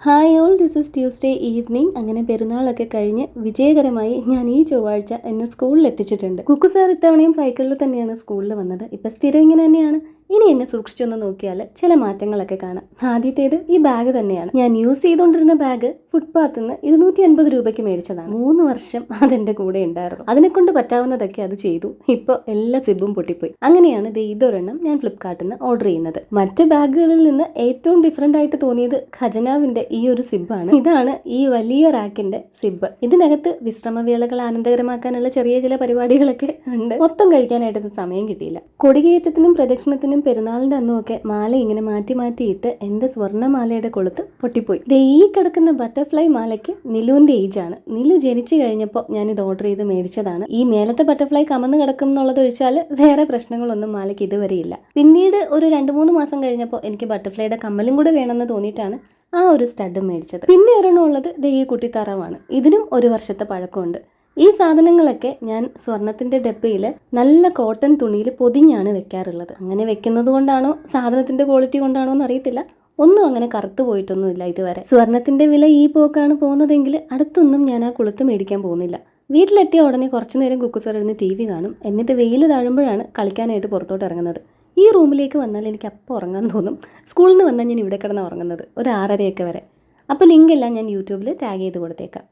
Hi all, this is Tuesday evening. അങ്ങനെ പെരുന്നാളൊക്കെ കഴിഞ്ഞ് വിജയകരമായി ഞാൻ ഈ ചൊവ്വാഴ്ച എന്നെ സ്കൂളിൽ എത്തിച്ചിട്ടുണ്ട്. കുക്കു സാർ ഇത്തവണയും സൈക്കിളിൽ തന്നെയാണ് സ്കൂളിൽ വന്നത്. ഇപ്പം സ്ഥിരം ഇങ്ങനെ തന്നെയാണ്. ഇനി എന്നെ സൂക്ഷിച്ചൊന്ന് നോക്കിയാൽ ചില മാറ്റങ്ങളൊക്കെ കാണാം. ആദ്യത്തേത് ഈ ബാഗ് തന്നെയാണ്. ഞാൻ യൂസ് ചെയ്തുകൊണ്ടിരുന്ന ബാഗ് ഫുട്പാത്തിൽ നിന്ന് 250 രൂപയ്ക്ക് മേടിച്ചതാണ്. 3 വർഷം അതെന്റെ കൂടെ ഉണ്ടായിരുന്നു. അതിനെ കൊണ്ട് പറ്റാവുന്നതൊക്കെ അത് ചെയ്തു. ഇപ്പോൾ എല്ലാ സിബും പൊട്ടിപ്പോയി. അങ്ങനെയാണ് ഇതൊരെണ്ണം ഞാൻ ഫ്ലിപ്കാർട്ടിൽ നിന്ന് ഓർഡർ ചെയ്യുന്നത്. മറ്റ് ബാഗുകളിൽ നിന്ന് ഏറ്റവും ഡിഫറെന്റ് ആയിട്ട് തോന്നിയത് ഖജനാവിന്റെ ഈ ഒരു സിബാണ്. ഇതാണ് ഈ വലിയ റാക്കിന്റെ സിബ്. ഇതിനകത്ത് വിശ്രമവേളകൾ ആനന്ദകരമാക്കാനുള്ള ചെറിയ ചില പരിപാടികളൊക്കെ ഉണ്ട്. മൊത്തം കഴിക്കാനായിട്ടൊന്നും സമയം കിട്ടിയില്ല. കൊടികയറ്റത്തിനും പ്രദക്ഷിണത്തിനും പെരുന്നാളിന്റെ അന്നുമൊക്കെ മാല ഇങ്ങനെ മാറ്റിയിട്ട് എന്റെ സ്വർണ്ണമാലയുടെ കൊളുത്ത് പൊട്ടിപ്പോയി. ഈ കിടക്കുന്ന ബട്ടർഫ്ലൈ മാലയ്ക്ക് നിലുവിന്റെ ഏജ് ആണ്. നിലു ജനിച്ചു കഴിഞ്ഞപ്പോൾ ഞാൻ ഇത് ഓർഡർ ചെയ്ത് മേടിച്ചതാണ്. ഈ മേലത്തെ ബട്ടർഫ്ലൈ കമന്ന് കിടക്കും എന്നുള്ളത് ഒഴിച്ചാൽ വേറെ പ്രശ്നങ്ങളൊന്നും മാലയ്ക്ക് ഇതുവരെ ഇല്ല. പിന്നീട് ഒരു 2-3 മാസം കഴിഞ്ഞപ്പോൾ എനിക്ക് ബട്ടർഫ്ലൈയുടെ കമ്മലും കൂടെ വേണമെന്ന് തോന്നിയിട്ടാണ് ആ ഒരു സ്റ്റഡ് മേടിച്ചത്. പിന്നെ ഒരെണ്ണം ഉള്ളത് ഈ കുട്ടിത്താറാവാണ്. ഇതിനും 1 വർഷത്തെ പഴക്കമുണ്ട്. ഈ സാധനങ്ങളൊക്കെ ഞാൻ സ്വർണത്തിന്റെ ഡബ്ബയിൽ നല്ല കോട്ടൺ തുണിയിൽ പൊതിഞ്ഞാണ് വെക്കാറുള്ളത്. അങ്ങനെ വെക്കുന്നത് കൊണ്ടാണോ സാധനത്തിന്റെ ക്വാളിറ്റി കൊണ്ടാണോ എന്ന് അറിയത്തില്ല, ഒന്നും അങ്ങനെ കറുത്തു പോയിട്ടൊന്നുമില്ല ഇതുവരെ. സ്വർണത്തിന്റെ വില ഈ പോക്കാണ് പോകുന്നതെങ്കിൽ അടുത്തൊന്നും ഞാൻ ആ കൊളുത്ത് മേടിക്കാൻ പോകുന്നില്ല. വീട്ടിലെത്തിയ ഉടനെ കുറച്ചു നേരം കുക്കുസർ ഇരുന്ന് TV കാണും. എന്നിട്ട് വെയിൽ താഴുമ്പോഴാണ് കളിക്കാനായിട്ട് പുറത്തോട്ട് ഇറങ്ങുന്നത്. ഈ റൂമിലേക്ക് വന്നാൽ എനിക്ക് അപ്പോൾ ഉറങ്ങാൻ തോന്നും. സ്കൂളിൽ നിന്ന് വന്നാൽ ഞാൻ ഇവിടെ കിടന്ന് ഉറങ്ങുന്നത് ഒരു 6:30 വരെ. അപ്പോൾ ലിങ്ക് എല്ലാം ഞാൻ യൂട്യൂബിൽ ടാഗ് ചെയ്ത് കൊടുത്തേക്കാം.